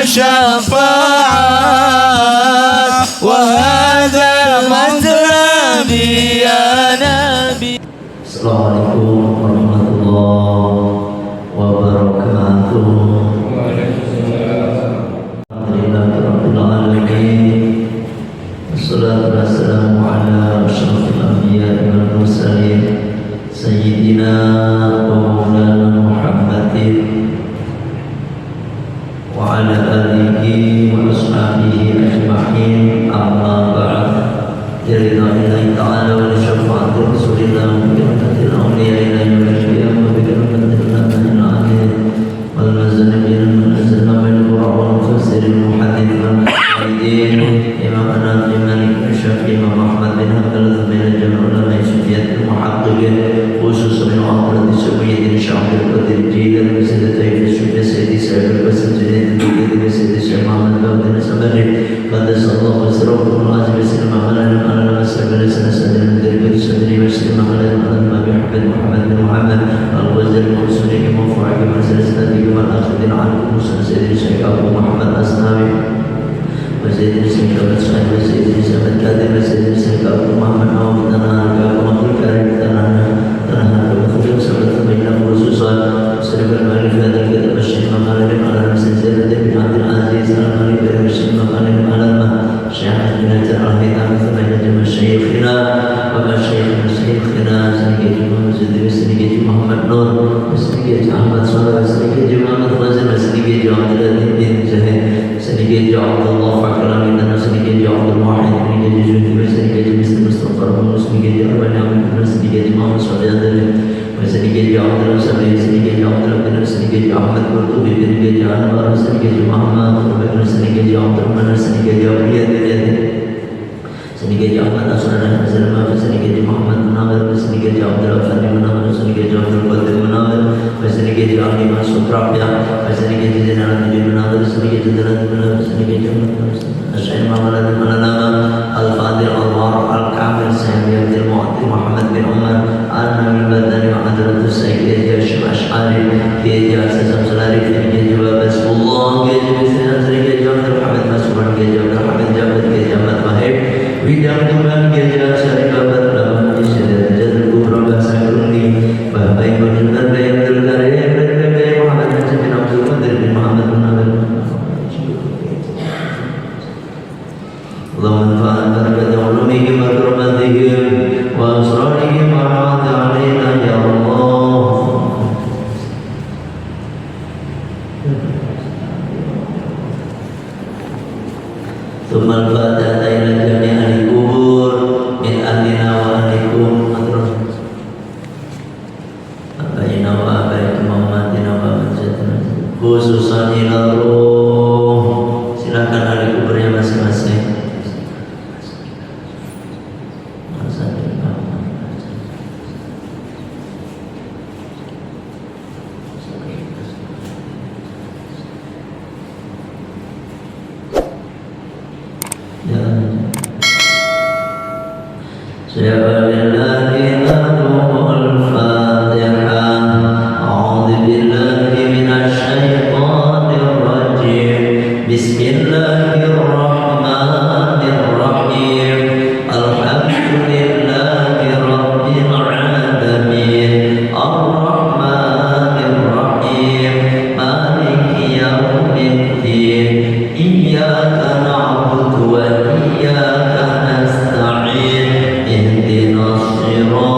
شفاعة وهذا مطلبي يا نبي. Assalamualaikum warahmatullahi wabarakatuh. Alhamdulillahirabbil alamin. Wassalatu wassalamu ala asyrafil anbiya'i wal mursalin sayyidina wa maulana Muhammadin wa ala alihi wa ashabihi ajma'in. Amma ba'd. Lillahi ta'ala wa li syafa'ati rasulillah wa bi rahmatil awliya ila yaumil qiyamah wa bi rahmatil nabiyyin amin. Wal nazalina nazalna min al-qur'an wal mufassirin muhaddits wal muhaddithin Imam An-Nawawi Malik Syafi'i Imam Ahmad bin Hanbal Zubair Jamal ulama Sufyan al-Muhaqqiqin khususan min ahli Sayyidina Syaikhul Qadir Jilani wa Sayyidatul Syuhada Sayyidi Sa'id al-Basri Junaid bin Sayyidi Syekh Muhammad bin Sabari qaddasallahu sirrahu al-azim sallallahu alaihi wa sallam sanadun dari sadri wa sallallahu alaihi wa sallam Muhammad bin Muhammad al-Ghazali al-Usuli mufaqqih min silsilati wa al-akhdin an Sayyidi Syekh Abu Muhammad Asnawi wa Sayyidi Syekh Abdul Sa'id wa Sayyidi Syekh Qadir wa Sayyidi Syekh Abu Muhammad Awad tanah wa karim tanah wa sahabat baina khususan sirrul ma'rif hadal kitab Syekh Muhammad ala silsilah bin Abdul Aziz al-Malik wa Syekh Muhammad al-Alama Syekh bin al-Hitam baina jama' syekhina wa masyayikh masyayikhina Sayyidi Muhammad Nur Sayyidi Ahmad Salih Sayyidi Muhammad Fazil Sayyidi Abdul bin Zahid Sayyidi Abdullah Fakra bin Sayyidi Abdul Wahid bin Juzuri Sayyidi Mustafa Sayyidi Abdul Amin Sayyidi Muhammad Salih Sayyidi Abdul Salim Sayyidi Abdul bin Sayyidi Ahmad Qurtubi bin Anwar Sayyidi Muhammad bin Sayyidi Abdul Manan Sayyidi Sayyidi Ahmad Asrana Salma Sayyidi Muhammad Munawwar Sayyidi Abdul Fani Munawwar Sayyidi Abdul Qadir Munawwar Sayyidi Ali Masud Rabia Sayyidi Zainal Abidin Munawwar Sayyidi Zainal Munawwar Sayyidi Syekh Muhammad Al-Alama Al-Fadil Al-War Al-Kamil Sayyidi Abdul Mu'ti Muhammad bin Umar Al-Nabil Badani wa Hadratus Sayyidi Hashim Ash'ari Sayyidi Asasam Salari Sayyidi Basmullah Sayyidi Abdul Hamid Masuran Sayyidi Abdul Hamid Jabir Sayyidi Ahmad Wahib Bidang Tuhan Gajah Syarikat Laman Isyadat Jadul Kubra Bahasa Kurni Bapak Ibu dan Bayang Terkarya Bayang Muhammad Haji bin Abdul Qadir bin Muhammad bin Nabil Allah manfaat barakat ulumihim wa kurmatihim wa asrarihim wa rahmat alaina ya Allah. Thumma al-fatihah ila jami'il kubur min ahlina wa ahlikum abaina wa abaikum ummatina wa majatina khususan ila ruh. Silakan ahli kuburnya masing-masing. Ihdinash shiraatal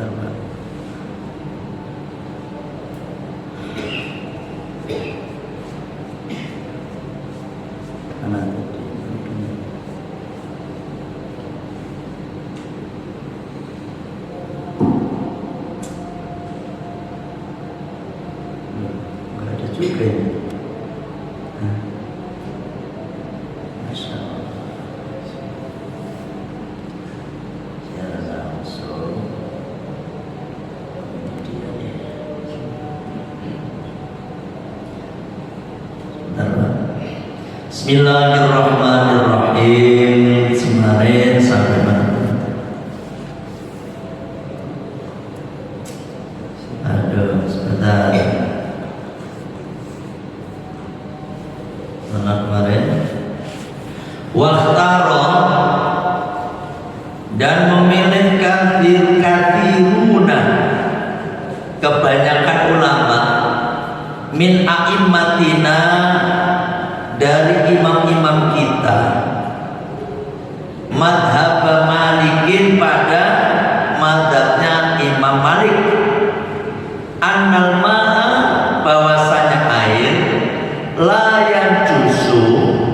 Sebentar, Pak. Mana tadi? Nggak ada juga ini. Hah? Masya Allah. Secara langsung ini dia nih. Sebentar, Pak. Bismillahirrahmanirrahim. Kemarin sampai mana? Aduh, sebentar. Mana kemarin? Wakhtaro, dan memilih kathiruna, kebanyakan ulama, min a'immatina, dari imam-imam kita, madhab Malikin, pada madhabnya Imam Malik, annal ma'a, bahwasanya air layan jusu,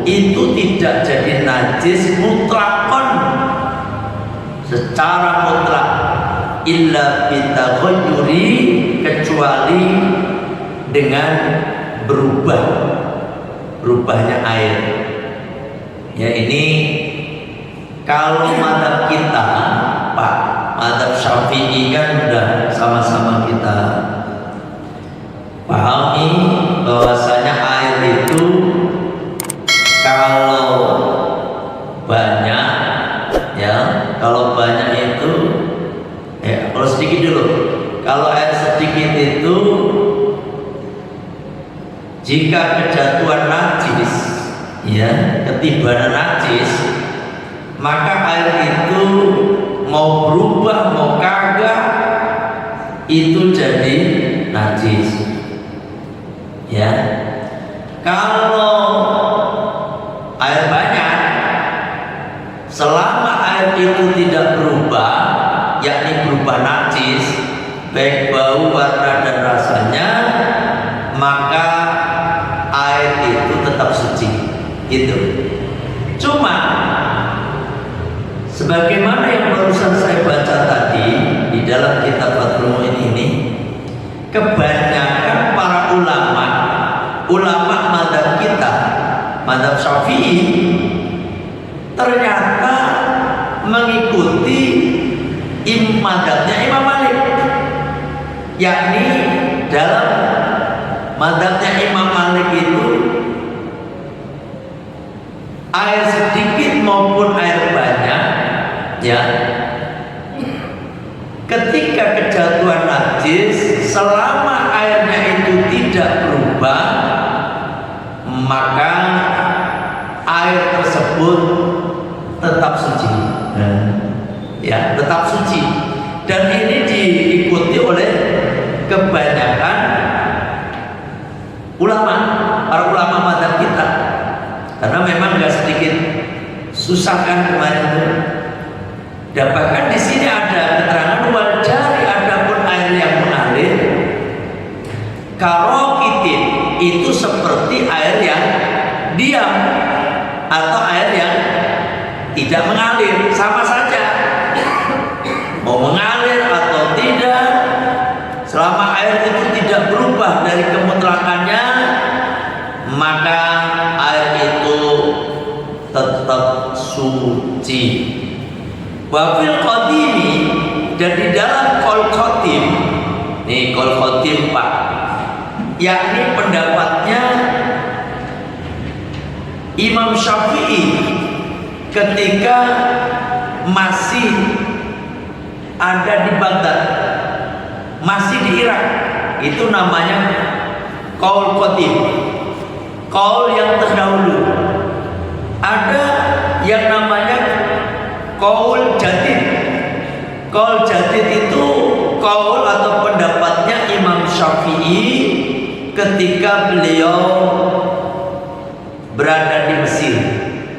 itu tidak jadi najis mutlakon, secara mutlak, illa bitaghayyuri, kecuali dengan berubahnya air. Ya, ini kalau madhab kita, Pak, madhab Syafi'i kan udah sama-sama kita pahami bahwasanya air itu kalau banyak, ya, kalau banyak itu, ya, kalau sedikit dulu, kalau air sedikit itu, jika kejatuhan najis, ya, ketibanan najis, maka air itu mau berubah mau kagak itu jadi najis. Ya, kalau air banyak, selama air itu tidak berubah, yakni berubah najis, baik bau, warna dan rasanya, maka air itu tetap suci. Gitu. Cuma sebagaimana yang barusan saya baca tadi di dalam kitab Fathul Mu'in ini, kebanyakan para ulama madhab kita, madhab Syafi'i, ternyata mengikuti madhabnya Imam Malik, yakni dalam madhabnya Imam Malik itu air sedikit maupun air banyak, ya, ketika kejatuhan najis, selama airnya itu tidak berubah, maka air tersebut tetap suci. Ya, tetap suci. Dan ini diikuti oleh kebanyakan ulama, para ulama mazhab kita. Karena memang nggak sedikit susah kan kemarin itu. Dan bahkan di sini ada keterangan wal jari, adapun air yang mengalir, karokitin, itu seperti air yang diam atau air yang tidak mengalir, sama saja. Mau mengalir atau tidak, selama air itu tidak berubah dari kemutlakannya, maka air itu tetap suci. Wafil qadimi, dan di dalam qol qadim, nih qol qadim Pak, yakni pendapatnya Imam Syafi'i ketika masih ada di Baghdad, masih di Irak, itu namanya qaul qadim, qaul yang terdahulu. Ada yang namanya qaul jadid. Qaul jadid itu qaul atau pendapatnya Imam Syafi'i ketika beliau berada di Mesir,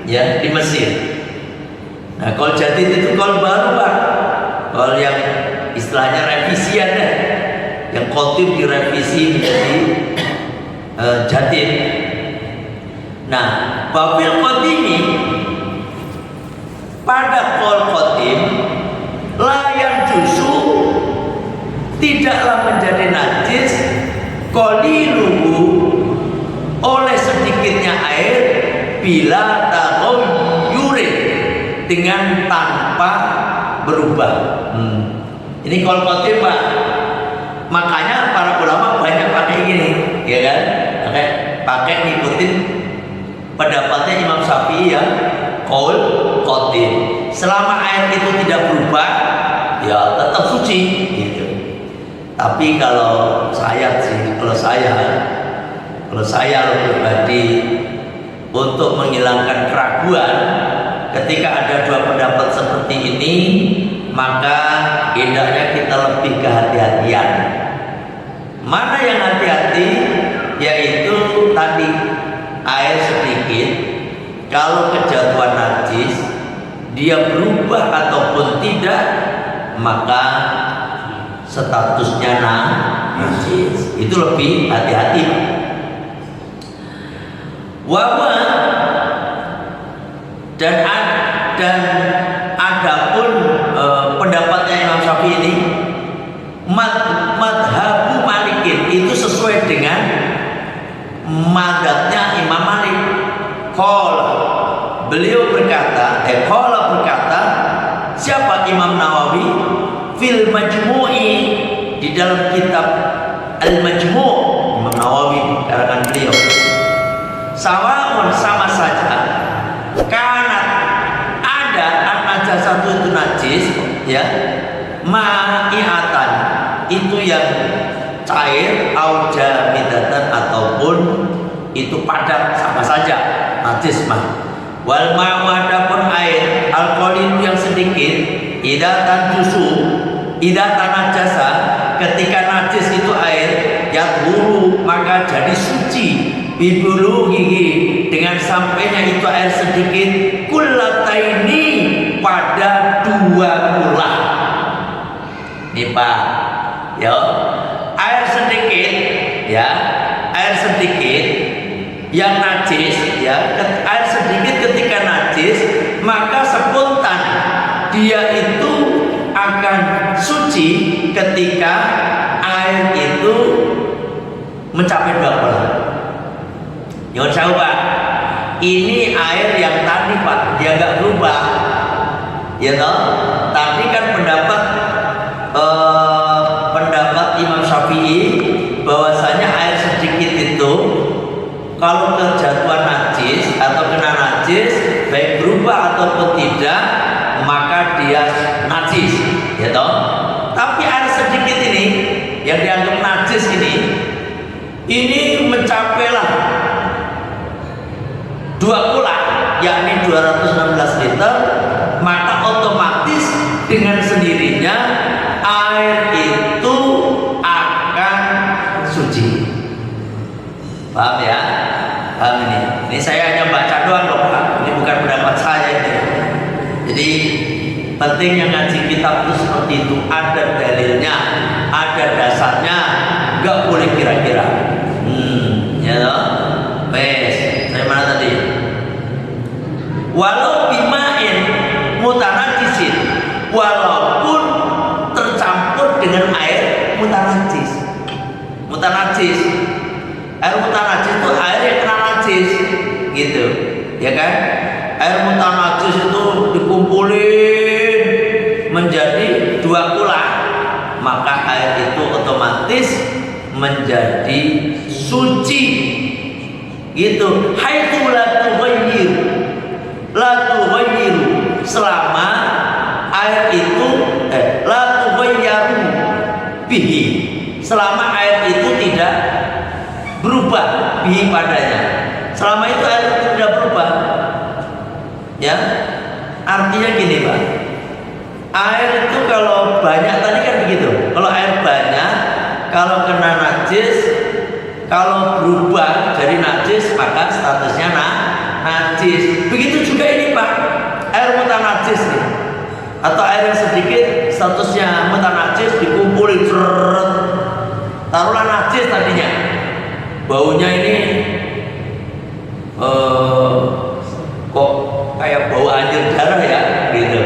ya, di Mesir. Nah, qaul jadid itu qaul baru, Pak. Qaul yang istilahnya revisian deh, yang khotim direvisi menjadi jadid. Nah, wafil qadimi pada qaul qadim layan jusu tidaklah menjadi najis qaliluhu oleh sedikitnya air bila taghayyurin dengan tanpa berubah. Ini qaul qadim, Pak. Makanya para ulama banyak pakai gini, ya kan? Pakai ngikutin pendapatnya Imam Syafi'i ya, qaul qadim. Selama air itu tidak berubah, ya tetap suci gitu. Tapi kalau saya pribadi untuk menghilangkan keraguan ketika ada dua pendapat seperti ini, maka hendaknya kita lebih kehati-hatian. Mana yang hati-hati? Yaitu tadi air sedikit, kalau kejatuhan najis dia berubah ataupun tidak, maka statusnya najis. Itu lebih hati-hati. Wawa dan adapun pendapatnya Imam Syafi'i ini, madhabu Malikin itu sesuai dengan madhabnya Imam Malik. Beliau berkata, siapa Imam Nawawi fil Majmu'i, di dalam kitab Al-Majmu', Imam Nawawi karangan beliau, sawaun sama saja karena ada an-najasatu itu najis ya, ma'iatan itu yang cair, au jamidatan ataupun itu padat, sama saja najis mah. Wal ma'u adapun air alkoholin yang sedikit, idza tanajasa ketika najis itu air yadhuru maka jadi suci, bibulughihi dengan sampainya itu air sedikit, kullataini pada 2 kula. Nih Pak, ya air sedikit ya, air sedikit yang najis ya, air sedikit ketika najis maka spontan dia itu akan suci ketika air itu mencapai 2 kula. Jangan tahu Pak, ini air yang tadi Pak, dia nggak berubah, ya toh. Tadi kan pendapat Imam Syafi'i bahwasanya air sedikit itu kalau kejatuhan najis atau kena najis, baik berubah ataupun tidak, maka dia najis, ya toh. Tapi air sedikit ini yang dianggap najis ini mencapailah 2 kula, yakni 216 liter, maka otomatis dengan sendirinya air itu akan suci. Paham ya? Paham ini? Ini saya hanya baca doang loh Pak. Ini bukan pendapat saya ini. Jadi pentingnya ngaji kitab itu seperti itu, ada dalilnya, ada dasarnya, nggak boleh kira-kira. Ya loh. Wes, saya mana tadi? Walau bima'in mutanajisin, walaupun tercampur dengan air mutanajis. Air mutanajis itu air yang kena najis, gitu, ya kan? Air mutanajis itu dikumpulin menjadi 2 kula, maka air itu otomatis menjadi suci, gitu. Haitsu la tughayyir, selama air itu la tughayyaru bihi, selama air itu tidak berubah bihi padanya, selama itu air itu tidak berubah, ya. Artinya gini Pak, air itu kalau banyak tadi kan begitu, kalau air banyak, kalau kena najis, kalau berubah dari najis maka statusnya najis. Begitu juga ini Pak, air mutanajis nih. Atau air yang sedikit statusnya mutanajis dikumpulin, taruhlah najis tadinya, baunya ini kok kayak bau anjir darah ya, gitu,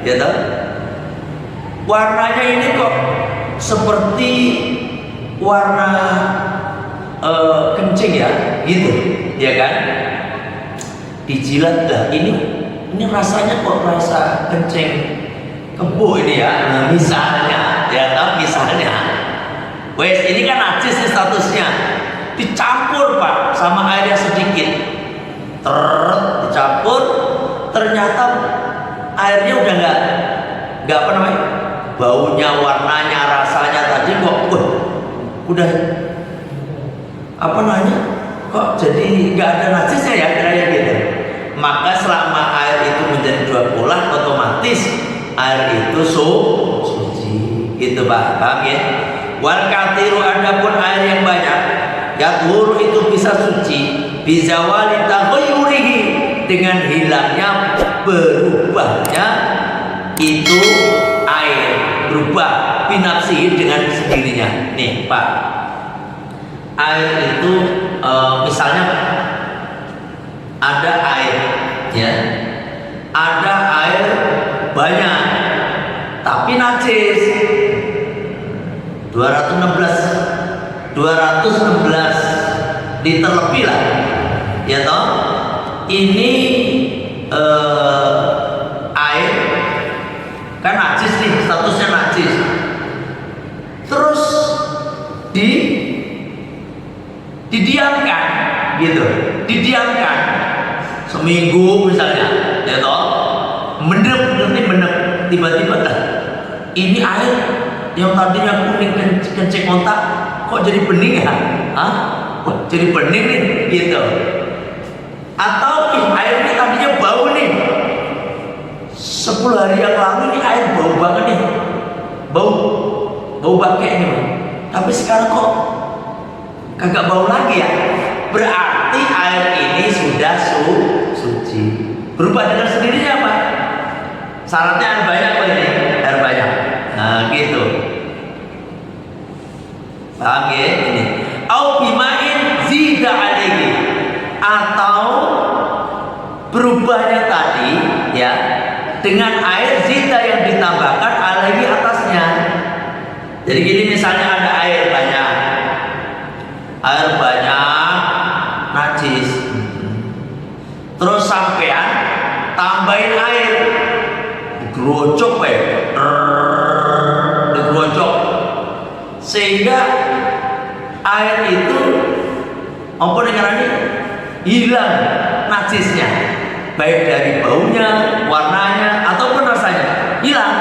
ya toh? Warnanya ini kok seperti warna kencing ya, gitu, ya kan? Dijilat lah, ini rasanya kok rasa kencing kebo ini ya, nah, misalnya, ya toh, misalnya, wes ini kan najis nih statusnya, dicampur Pak sama air yang sedikit, dicampur, ternyata airnya udah nggak apa namanya, baunya, warnanya, rasanya tadi kok udah apa namanya, kok jadi nggak ada najisnya ya, kayak gitu. Maka selama air itu menjadi dua pola, otomatis air itu suci, gitu Pak, paham ya? Wal kathiru, adapun air yang banyak, yathuru itu bisa suci, bizawali taghayyurihi, dengan hilangnya berubahnya itu air, berubah binafsihi dengan sendirinya. Nih Pak, air itu misalnya ada air ya, ada air banyak tapi najis, 216 liter lebih lah, ya toh. Ini air kan najis nih, statusnya najis, terus didiamkan gitu, didiamkan seminggu misalnya, ya toh, mendem, tiba-tiba dah ini air yang tadinya kuning kencing otak kok jadi bening ya, jadi bening nih, gitu. Atau air ini tadinya bau nih, 10 hari yang lalu ini air bau banget nih, bau bangke nih, tapi sekarang kok kagak bau lagi ya, berarti air ini sudah suci, berubah dengan sendirinya Pak. Syaratnya air banyak Pak, ini air banyak, nah gitu, paham ya ini? Au bimain zida alaihi, atau berubahnya tadi ya dengan air zida yang ditambahkan alaihi atasnya. Jadi gini, misalnya ada air banyak najis, terus sampean tambahin air, digerocok digerocok, sehingga air itu apa namanya, hilang najisnya, baik dari baunya, warnanya, ataupun rasanya hilang.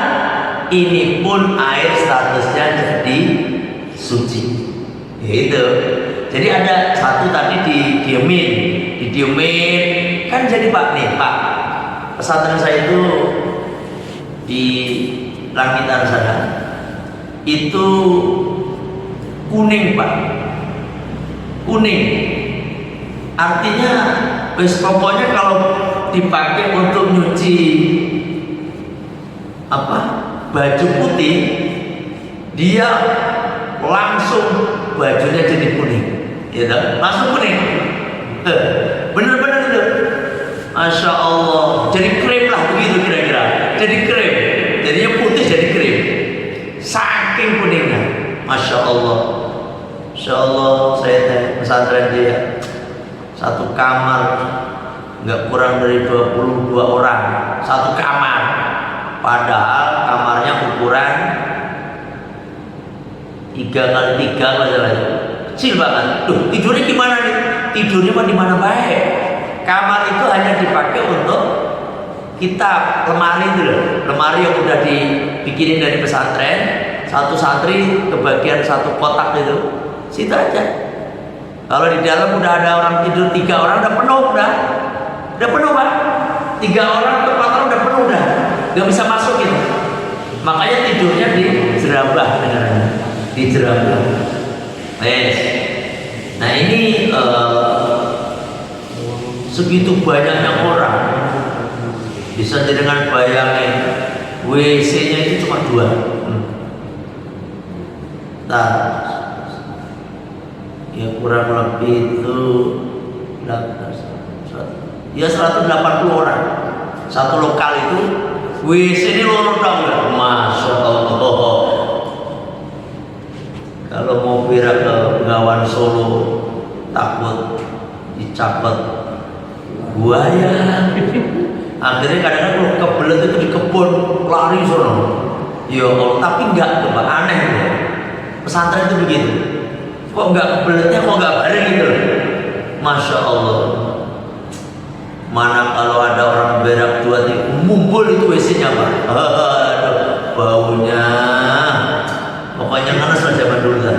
Ini pun air statusnya jadi suci, gitu. Jadi ada satu tadi didiemin kan jadi Pak, nih Pak, pesantren saya itu di Langitan sana itu kuning Pak, kuning, artinya wes pokoknya kalau dipakai untuk nyuci apa baju putih, dia langsung bajunya jadi kuning, ya, langsung kuning, bener-bener itu, masya Allah, jadi krim lah begitu kira-kira, jadi krim, jadinya putih jadi krim, saking kuningnya, masya Allah. Masya Allah, saya pesantren dia satu kamar nggak kurang dari 22 orang satu kamar, padahal kamarnya ukuran 3x3 masalahnya, kecil banget. Duh, tidurnya gimana nih? Tidurnya mah di mana baik. Kamar itu hanya dipakai untuk kitab, lemari itu loh, lemari yang udah dibikinin dari pesantren, satu santri kebagian satu kotak itu, situ aja. Kalau di dalam udah ada orang tidur 3 orang, udah penuh, udah penuh Pak. 3 orang atau 4 orang udah penuh, udah nggak bisa masuk gitu. Makanya tidurnya di jerabah, di jerabah. Yes. Nah ini segitu banyaknya orang, bisa dengan bayangin WC-nya itu cuma 2. Nah, ya kurang lebih itu ya 180 orang. Satu lokal itu WC ini lorong dong ya. Masya Allah. Kalau mau berak ke Bengawan Solo takut dicapet buaya. Akhirnya kadang-kadang kalau kebelet itu di kebun lari sono. Ya Allah, tapi enggak tuh Pak, aneh ya. Pesantren itu begitu. Kok enggak kebeletnya, kok enggak bareng gitu loh. Masya Allah. Mana kalau ada orang berak 2-3 mumpul itu WC-nya Pak. Aduh, baunya. Pokoknya panas lah zaman dulu kan.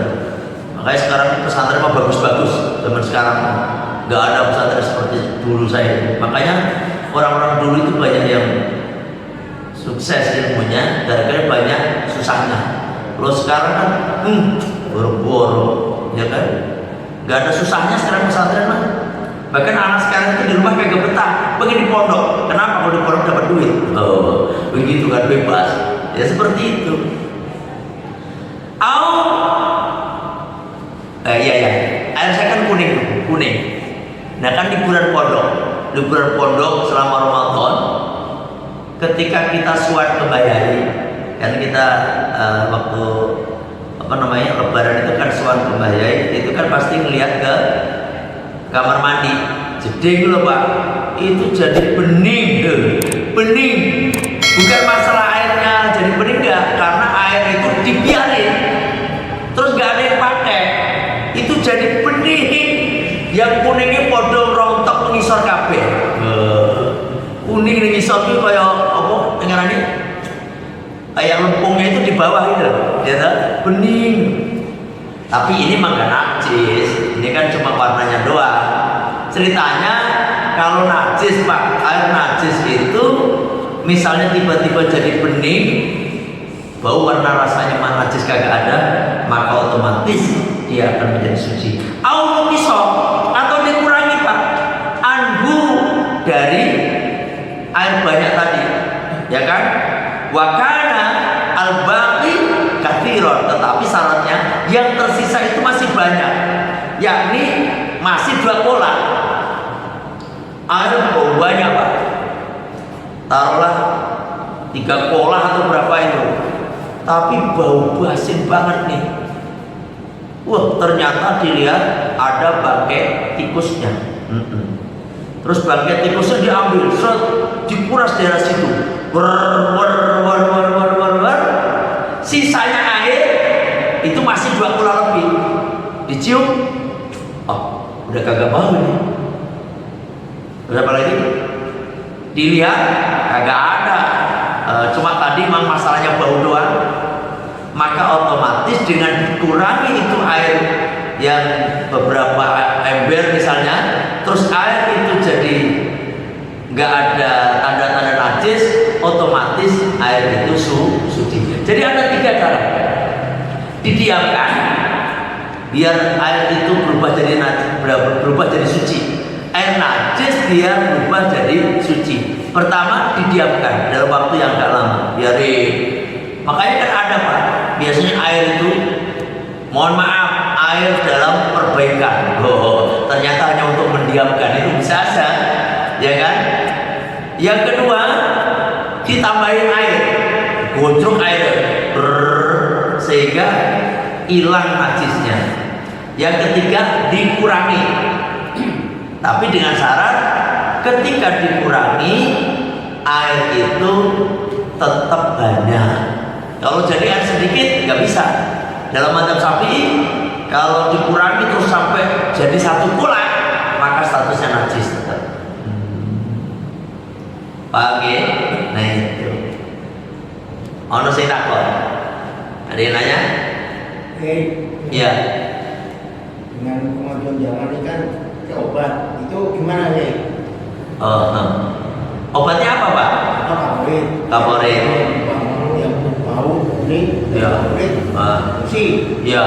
Makanya sekarang pesantren mah bagus-bagus. Zaman sekarang nggak ada pesantren seperti dulu saya. Makanya orang-orang dulu itu banyak yang sukses ilmunya gara-gara banyak susahnya. Kalau sekarang kan boro-boro, ya kan? Nggak ada susahnya sekarang pesantren mah. Bahkan anak sekarang itu di rumah kayak betah, pengen di pondok. Kenapa? Kalau di pondok dapat duit. Oh, begitu kan, bebas. Ya seperti itu. Air saya kan kuning. Nah kan di bulan pondok selama Ramadan, ketika kita suat kebayai, kan kita waktu Lebaran itu kan suat kebayai, itu kan pasti ngelihat ke kamar mandi. Jeding loh Pak, itu jadi bening. Bukan masalah airnya jadi bening enggak, karena air itu dibiarin. Terus gak ada yang pakai. Itu jadi bening. Yang kuningnya podo rontok mengisor kabeh. Kuning ngisor itu kayak apa dengarane? Kayak lempungnya itu di bawah itu, ya bening. Tapi ini mah gak najis. Ini kan cuma warnanya doang. Ceritanya kalau najis Pak, air najis itu misalnya tiba-tiba jadi bening, bau warna rasanya mah najis kagak ada, maka otomatis dia akan menjadi suci. Atau dikurangi Pak, anhu dari air banyak tadi, ya kan? Wakana al-baqi katsiran, tetapi syaratnya yang tersisa itu masih banyak, yakni masih 2 kolah. Air bau banyak Pak, taruhlah 3 kolah atau berapa itu, tapi bau basin banget nih. Wah, ternyata dilihat ada bangkai tikusnya. Terus bangkai tikusnya diambil, dikuras daerah situ. Sisanya air itu masih 2 kolah lebih. Dicium, oh, udah kagak bau nih. Berapa lagi? Dilihat, kagak ada. Cuma tadi memang masalahnya bau doang. Maka otomatis dengan dikurangi itu air yang beberapa ember misalnya, terus air itu jadi nggak ada tanda-tanda najis, otomatis air itu suci. Jadi ada 3 cara. Didiamkan biar air itu berubah jadi suci. Air najis biar berubah jadi suci. Pertama didiamkan dalam waktu yang agak lama, biarin. Makanya kan ada Pak, biasanya air itu, mohon maaf, air dalam perbaikan. Oh, ternyata hanya untuk mendiamkan, itu bisa saja, ya kan? Yang kedua, ditambahin air, gocok air, sehingga hilang najisnya. Yang ketiga, dikurangi, tapi dengan syarat ketika dikurangi air itu tetap banyak. Kalau jadi air sedikit nggak bisa. Dalam madzhab Syafi'i, kalau dikurangi terus sampai jadi 1 kolah, maka statusnya najis tetap. Paham ya? Nah itu. Ono sing takon. Ada yang nanya? Iya. Dengan kemajuan zaman ini kan ke obat itu gimana ya? Obatnya apa Pak? Kaporit. Yang bau kuning, bersih. Ya.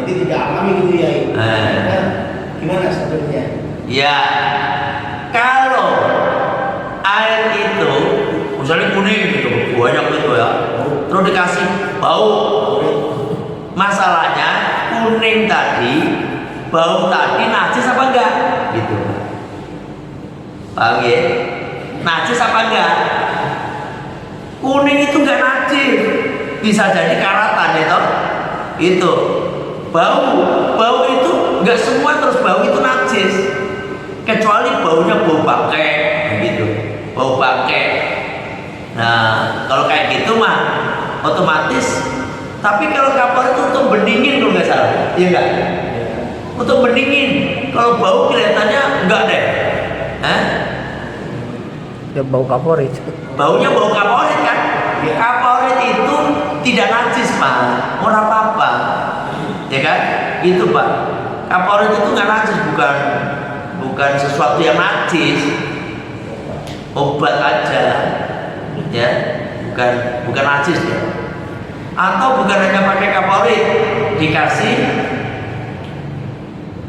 Jadi tidak alami gitu ya. Gimana sebenarnya? Ya, kalau air itu misalnya kuning gitu, perlu dikasih bau. Masalahnya kuning tadi, bau tadi najis apa enggak? Gitu. Paham ya? Najis apa enggak? Kuning itu enggak najis, bisa jadi karatan ya toh. Itu bau itu enggak semua terus bau itu najis, kecuali baunya bau bangkai gitu, bau bangkai. Nah kalau kayak gitu mah otomatis. Tapi kalau kapur itu untuk bendingin kalau nggak salah, iya nggak? Untuk bendingin. Kalau bau kelihatannya enggak deh. Ya bau kaporit. Baunya bau kaporit kan? Kaporit itu tidak najis pak, ora apa-apa, ya kan? Itu pak. Kaporit itu nggak najis, bukan sesuatu yang najis. Obat aja, ya, bukan najis ya. Atau bukan hanya pakai kaporit, dikasih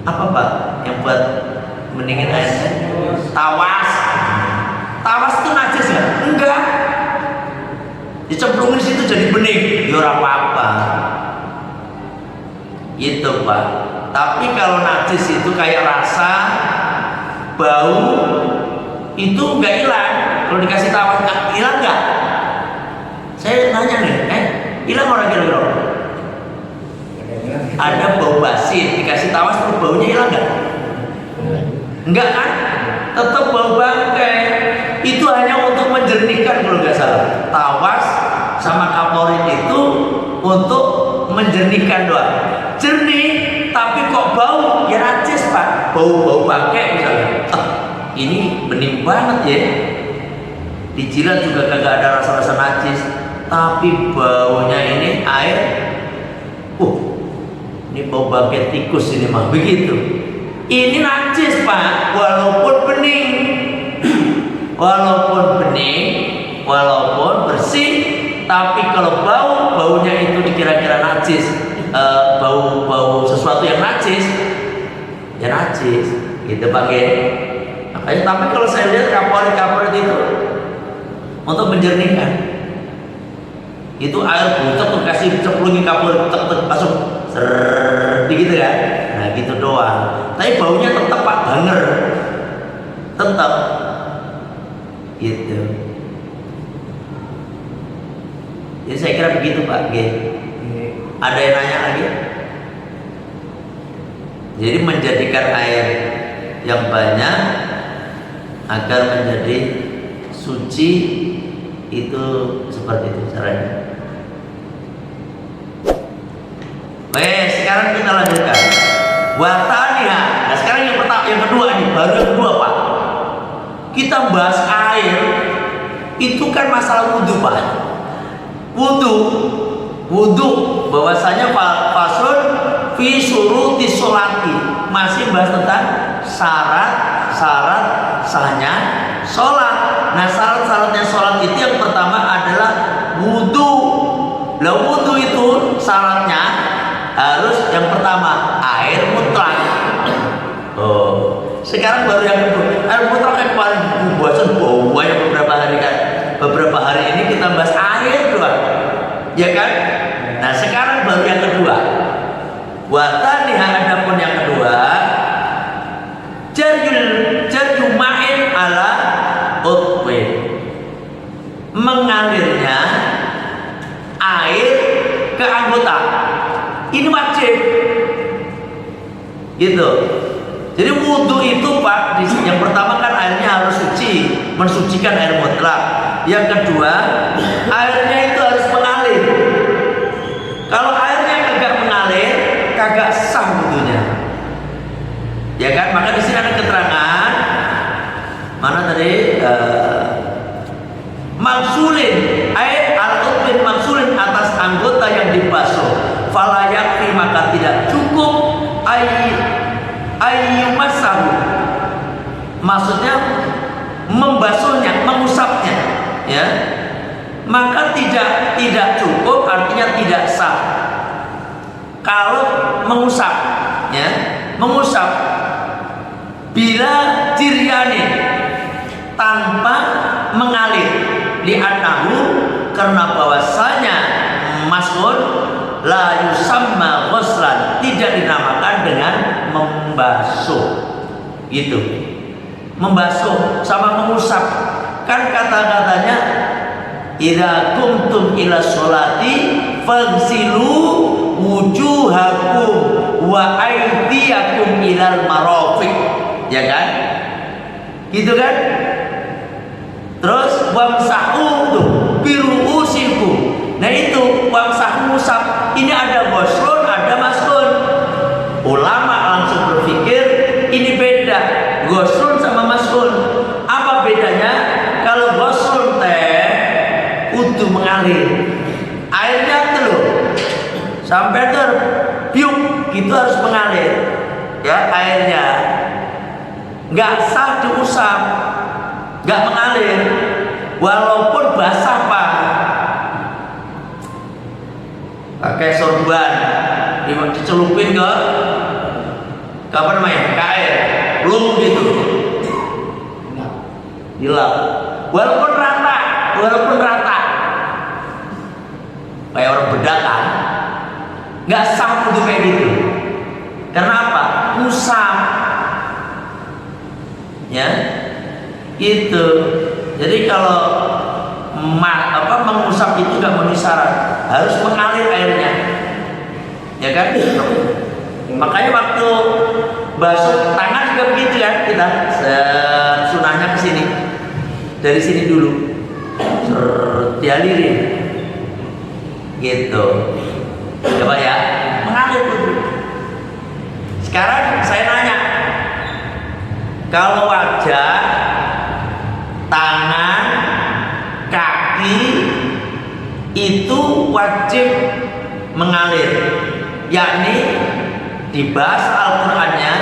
apa pak yang buat mendingin air? Tawas. Tawas itu najis ya? Enggak. Dicemplungin situ jadi bening, ya ora apa-apa. Gitu pak. Tapi kalau najis itu kayak rasa, bau, itu enggak hilang. Kalau dikasih tawas hilang enggak? Saya nanya nih, hilang orang kira-kira? Ada bau basi, dikasih tawas terus baunya hilang nggak? Enggak kan? Tetap bau bangkai. Itu hanya untuk menjernihkan kalau nggak salah. Tawas sama kaporit itu untuk menjernihkan doang. Jernih, tapi kok bau? Ya najis pak. Bau bangkai misalnya. Ini bening banget ya. Dijilat juga kagak ada rasa-rasa najis. Tapi baunya ini air, ini bau bangkai tikus ini mah begitu. Ini najis pak, walaupun bening, walaupun bersih, tapi kalau baunya itu dikira-kira najis, bau sesuatu yang najis, ya najis, gitu pakai. Makanya tapi kalau saya lihat kaporit itu untuk menjernihkan. Itu air butek tuh kasih cemplungin kapur masuk gitu kan, nah gitu doang. Tapi baunya tetap pak banger, tetap gitu. Jadi saya kira begitu pak. Ada yang nanya lagi? Jadi menjadikan air yang banyak agar menjadi suci itu seperti itu caranya. Baik, sekarang kita lanjutkan. Wataniha. Nah sekarang yang kedua nih, baru yang kedua pak. Kita bahas air, itu kan masalah wudhu pak. Wudhu, bahwasanya fasun fi syuruti sholati, masih bahas tentang syarat sahnya sholat. Nah syarat-syaratnya sholat itu yang pertama adalah wudhu. Lah wudhu itu syaratnya harus yang pertama air mutlak. Sekarang baru yang kedua. Air mutlak kan kemarin bosan yang beberapa hari ini kita bahas air doang, ya kan? Nah sekarang baru yang kedua. Wataniha, adapun yang kedua, jarju ma'in ala utwin, mengalirnya air ke anggota. Ini wajib gitu. Jadi wudhu itu pak, yang pertama kan airnya harus suci, mensucikan air mutlak. Yang kedua, airnya itu harus mengalir. Kalau airnya kagak mengalir, kagak sah wudhunya, ya kan? Maka di sini ada keterangan mana tadi? Maksulin air al-utwin, maksulin atas anggota yang dibasuh. Falayakfi, maka tidak cukup ayyumasahu, maksudnya membasuhnya, mengusapnya, ya. Maka tidak cukup, artinya tidak sah kalau mengusap, ya, mengusap bila jiryani, tanpa mengalir, li'annahu, karena bahwasanya masun la yusamma ghuslan, tidak dinamakan dengan membasuh. Gitu. Membasuh sama mengusap. Kan kata-katanya idza kumtum ila sholati faghsilu wujuhakum wa aydiyakum ilal marafiq, ya kan? Gitu kan? Terus wamsahu tuh biruusikum. Nah itu wamsahu musab. Ini ada ghuslun, ada masun. Ulama langsung berpikir ini beda, ghuslun sama masun. Apa bedanya? Kalau ghuslun teh kudu mengalir. Airnya tuh loh sampai terpiuk gitu harus mengalir. Ya, airnya nggak sah diusap, nggak mengalir walaupun basah pak, pakai sorban dicelupin ke apa namanya, ke air belum gitu dilap, walaupun rata kayak orang bedak kan, nggak sah untuk kayak gitu. Karena apa? Usap, ya, gitu. Jadi kalau mengusap itu nggak memenuhi syarat, harus mengalir airnya, ya kan? Makanya waktu basuh tangan juga begitu kan, kita sunahnya ke sini, dari sini dulu, dialirin, gitu. Coba ya, mengalir dulu. Sekarang saya nanya, kalau wajah, tangan, kaki itu wajib mengalir, yakni dibahas Al-Qur'annya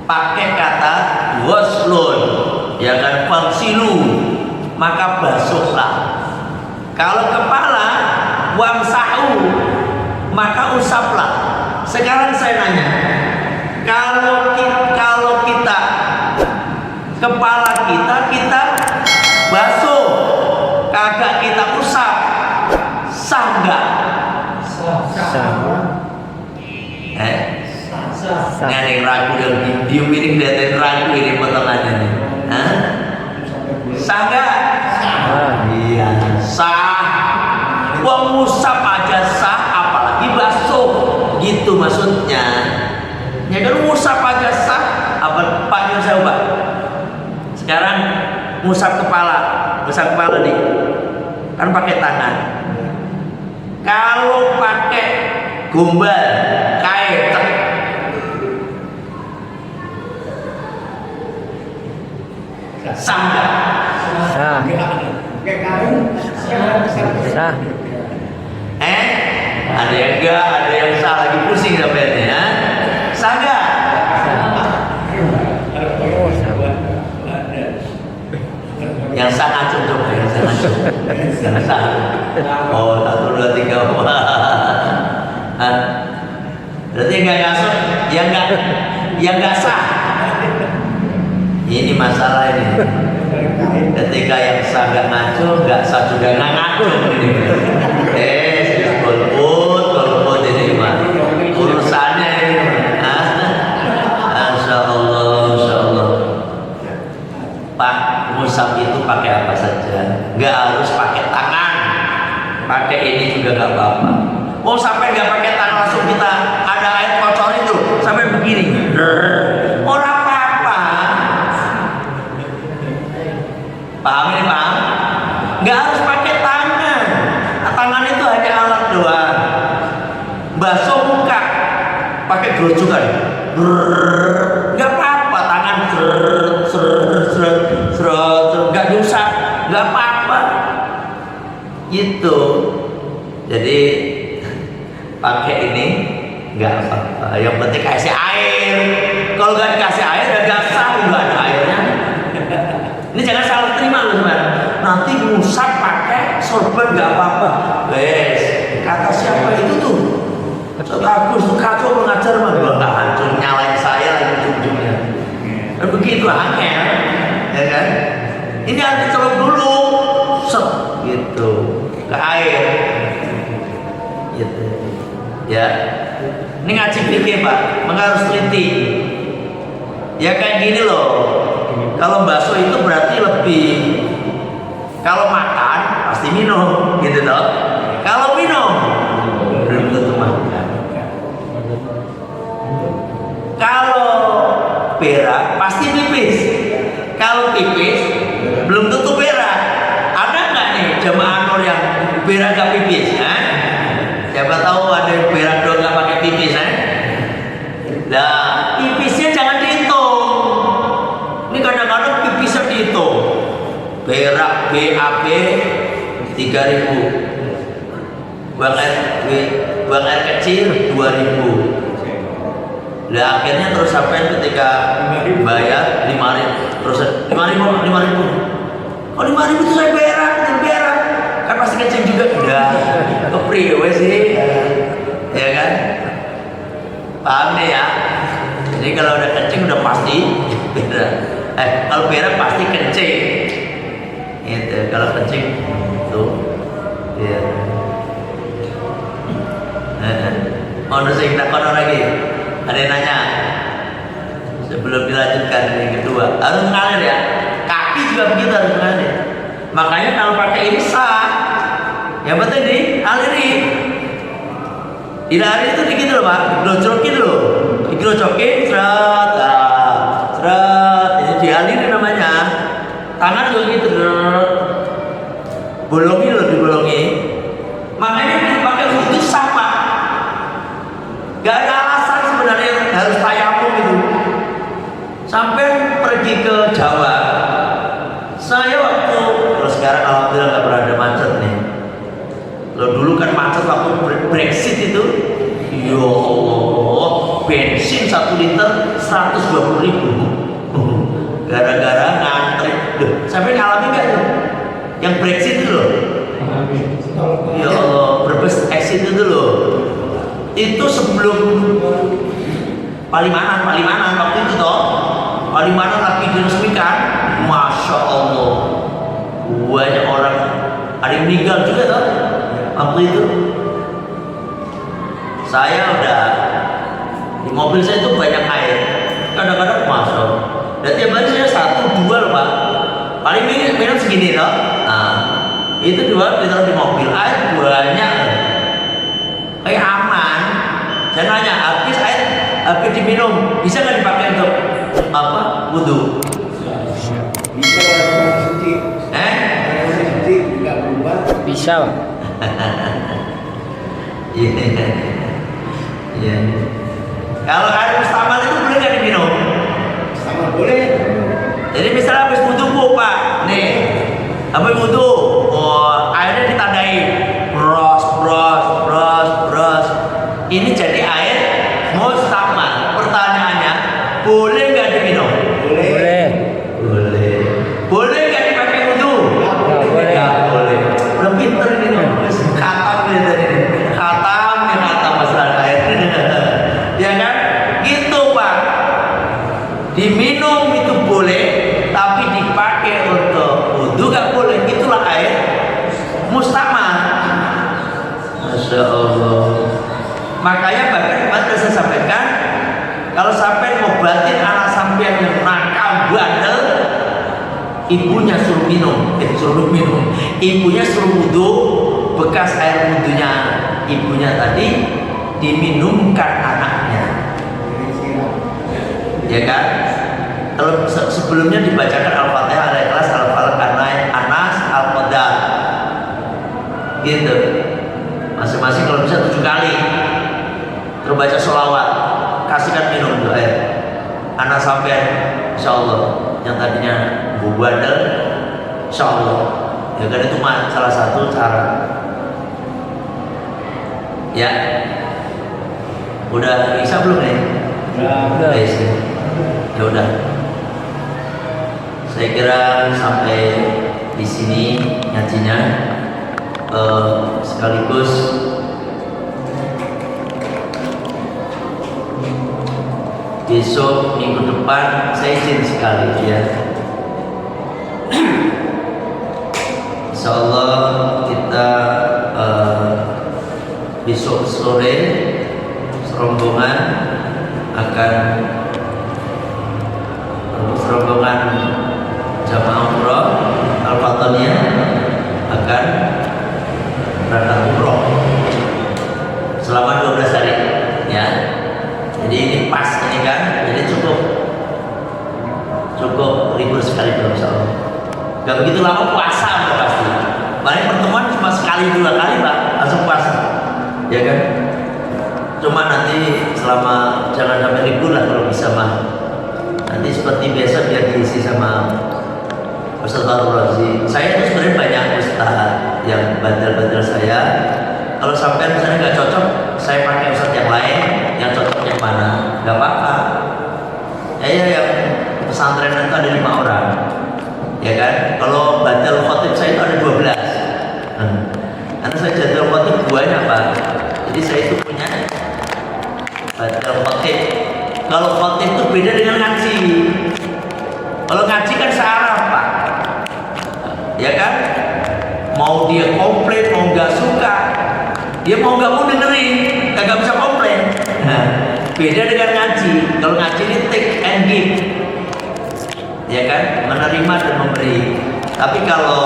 pakai kata ghuslun, ya kan, fagsilu, maka basuhlah. Kalau kepala wamsahu, maka usaplah. Sekarang saya nanya, kalau kita kepala kita basuh, kagak kita usap, sah nggak? Sah. Nggak ada yang ragu dan diem ini, kelihatan ragu ini potongannya nih. Hah? Sah nggak? Iya, sah. Wong usap aja sah, apalagi basuh, gitu maksudnya. Ya kan, usap aja sah, apa Pak Yusuf Pak? Sekarang ngusap kepala nih, kan pakai tangan. Kalau pakai gombal, kain, sah nggak? Sah. Sah. Ada yang enggak, ada yang sah, lagi pusing sampai ya. Sah nggak? Yang sah ngaco coba, yang sah ngaco. Yang sah. Oh, 1, 2, 3. Berarti nggak ngasuh, yang nggak sah. Ini masalah ini. Ketika yang sah nggak ngaco, nggak sah juga nggak ngaco ini. Golput ini mah urusannya ini. Masya Allah. Pak, musab itu pakai apa saja, nggak harus pakai tangan, pakai ini juga nggak apa-apa. Mau sampai nggak pakai tangan langsung kita ada air kocor itu sampai begini, orang apa-apa. Paham ini Pak? Nggak harus pakai tangan. Tangan itu hanya alat doang. Basuh muka pakai gerojokan, nggak apa-apa. Tangan nggak diusap, nggak apa-apa. Itu. Jadi pakai ini nggak apa-apa. Yang penting kasih air. Kalau nggak dikasih air, ya nggak sah, nggak ada airnya. Ini jangan salah terima loh teman. Nanti ngusap pakai sorban nggak apa-apa. Wes, kata siapa itu tuh? Bagus tuh, kacau mengajar mah. Gua nggak hancur, nyalain saya lagi ujungnya. Dan begitu angel, ya kan? Ini harus dicelup dulu, set gitu ke air. Ya, ini ngaji fikih Pak, maka harus teliti. Ya kayak gini loh. Kalau bakso itu berarti lebih. Kalau makan pasti minum, gitu toh. Kalau minum belum tentu makan. Kalau berak pasti pipis. Kalau pipis belum tentu berak. Ada nggak nih jemaah Nur yang berak gak pipis? Siapa tahu ada yang berak doang nggak pakai pipis, Nah, pipisnya jangan dihitung. Ini kadang-kadang pipisnya dihitung. Berak BAB 3.000. Buang air kecil 2.000. Nah, akhirnya terus sampai ketika bayar 5.000, terus 5.000. Oh 5.000 itu saya berak. Kan pasti kencing juga udah kepriwe sih, ya kan? Paham nih ya? Jadi kalau udah kencing udah pasti berak. Kalau berak pasti kencing. Itu kalau kencing tuh, ya. Mau nasi kita kono lagi? Ada yang nanya? Sebelum dilanjutkan yang kedua, harus mengalir ya. Kaki juga begitu harus mengalir. Makanya kalau pakai ini sah. Yang penting dialirin. Dilari itu dikit loh Pak, digelojokin loh. Digelojokin, seret. Ini dialirin namanya. Tangan juga gitu, bolongi loh, dibolongi. Makanya dipakai wudhu sama. Gak ada alasan sebenarnya harus tayamum itu. Sampai pergi ke Jawa, saya waktu, kalau sekarang alhamdulillah nggak pernah ada macet nih. Kalau dulu kan macet waktu Brexit itu, ya Allah, bensin 1 liter 120.000. Gara-gara ngantri. Sampai ngalamin nggak tuh? Yang Brexit itu loh. Ya Allah, Brebes exit itu loh. Itu sebelum Palimanan waktu itu toh. Palimanan lagi diresmikan, Masya Allah, banyak orang, ada yang meninggal juga toh waktu itu. Saya udah di mobil saya itu banyak air, kadang-kadang masuk. Dan tiap hari saya 1-2 loh Pak, paling minum segini loh. Nah, itu 2 ditaruh di mobil, air banyak, kayak aman. Saya nanya, habis diminum, bisa nggak dipakai untuk apa? Wudhu? Bisa suci. Suci nggak berubah. Bisa Pak. Iya. Kalau air mustamal itu boleh nggak diminum? Sama boleh. Jadi misalnya habis wudhu Pak, nih, habis wudhu, airnya ditandai, bros. Ini jadi air mustamal. Pertanyaannya, boleh nggak diminum? Boleh. Boleh nggak dipakai wudhu? Nggak boleh. Udah pinter ini loh, khatam ini, khatam masalah air. Ya kan? Gitu Pak. Diminum itu boleh, tapi dipakai untuk wudhu nggak boleh. Itulah air mustamal. Masya Allah. Makanya bahkan kemarin saya sampaikan, kalau sampai ngobatin anak sampean yang nakal bandel, ibunya suruh minum, ibunya suruh wudhu, bekas air wudhunya ibunya tadi diminumkan anaknya, ya kan? Kalau sebelumnya dibacakan Al-Fatihah, Al-Ikhlas, Al-Falaq, An-Nas, Al-Qadar, gitu. Masing-masing kalau bisa 7 kali. Terus baca sholawat, kasihkan minum tuh air. Anak sampean, insya Allah, yang tadinya bandel, insya Allah, ya kan itu salah satu cara. Ya, udah bisa belum nih? Udah. Ya udah. Saya kira sampai di sini ngajinya, sekaligus besok minggu depan saya izin sekali ya. Insya Allah kita besok sore rombongan jamaah umroh Al-Fataniyah akan berangkat umroh selama 12 hari ya. Jadi ini pas ini kan, jadi cukup libur sekali dong insyaallah. Gak begitu lama puasa udah pasti. Paling pertemuan cuma sekali 2 kali Pak, langsung puasa. Ya kan? Cuma nanti selama jangan sampai libur lah kalau bisa mah. Nanti seperti biasa biar diisi sama Ustaz Farul Razi. Saya itu sebenarnya banyak ustaz yang bandel-bandel saya. Kalau sampai misalnya nggak cocok, saya pakai ustaz yang lain, yang cocok yang mana, nggak apa-apa. Ya yang pesantren itu ada 5 orang, ya kan? Kalau bandel khotib saya itu ada 12. Karena saya jadwal khotib buahnya apa? Jadi saya itu punya bandel khotib. Kalau khotib itu beda dengan ngaji. Kalau ngaji kan searah Pak, ya kan? Mau dia komplain, mau nggak suka, dia mau nggak mau dengerin, kagak bisa komplain. Nah, beda dengan ngaji. Kalau ngaji ini take and give, ya kan? Menerima dan memberi. Tapi kalau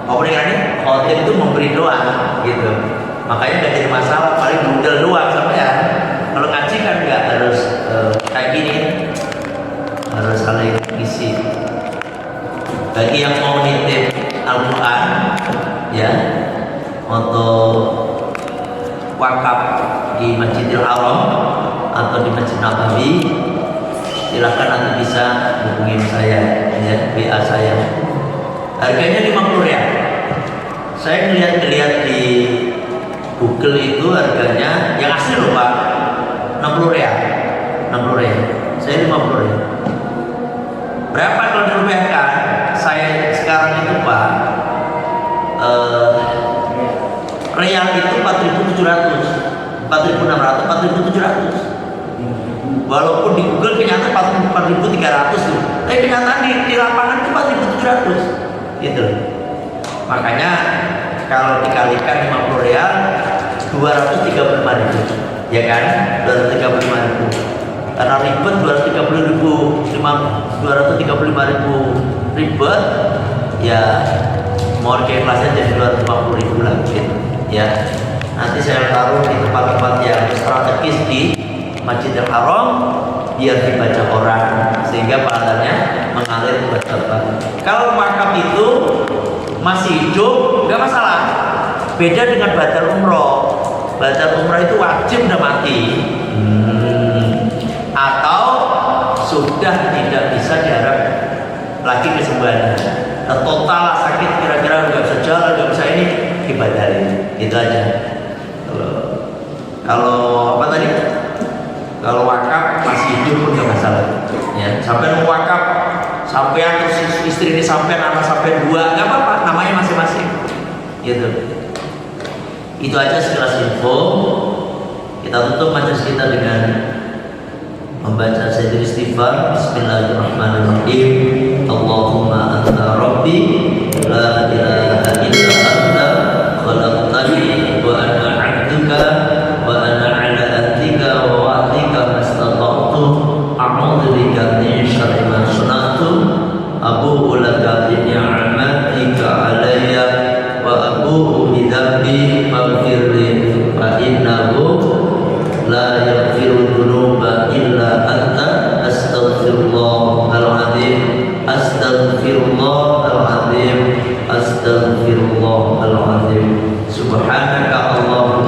komplain ini, khotib itu memberi doang, gitu. Makanya nggak jadi masalah, paling budel doang sama ya. Kalau ngaji kan nggak harus kayak gini, harus saling isi. Bagi yang mau nitip Al-Quran, ya, untuk wakaf di Masjidil Haram atau di Masjid Nabawi, silahkan nanti bisa hubungin saya, ya, WA saya. Harganya 50 rial. Saya ngeliat di Google itu harganya yang asli loh Pak, 60 rial. 60 rial. Saya 50 rial. Berapa kalau dirupiahkan? Saya sekarang itu Pak, real itu 4.700, 4.600, 4.700. Walaupun di Google kenyataan 4.300 tuh, tapi kenyataan di lapangan itu 4.700 gitu. Makanya kalau dikalikan 50 rial 235.000, ya kan? 235.000. Karena ribet 235.000 ribet, ya mau kelasnya jadi 250.000 lah gitu, ya. Nanti saya taruh di tempat-tempat yang strategis di Masjidil Haram biar dibaca orang sehingga pahalanya mengalir buat Bapak. Kalau wakaf itu masih hidup nggak masalah. Beda dengan badal umroh. Badal umroh itu wajib udah mati. Atau sudah tidak bisa diharap lagi kesembuhannya. Total sakit kira-kira nggak bisa jalan, nggak bisa ini, dibadalin. Itu aja. Kalau apa tadi? Kalau wakaf masih hidup pun nggak masalah. Ya, sampai mau wakaf, sampai terus istri ini sampai anak sampai 2, nggak apa-apa, namanya masing-masing. Gitu. Itu aja sekilas info. Kita tutup majelis kita dengan membaca sayyidul istighfar. Bismillahirrahmanirrahim. Allahumma anta rabbi la ilaha illa anta khalaqtani wa ana 'abduka wa ana 'ala ahdika wa wa'dika mastata'tu a'udzu bika min syarri ma sana'tu abu'u laka bi ni'matika 'alayya wa abu'u bi dhanbi faghfirli fa innahu la yaghfiru dzunuba illa anta astaghfirullahal-azim astaghfirullahal-azim astaghfirullahal-azim subhanaka Allahumma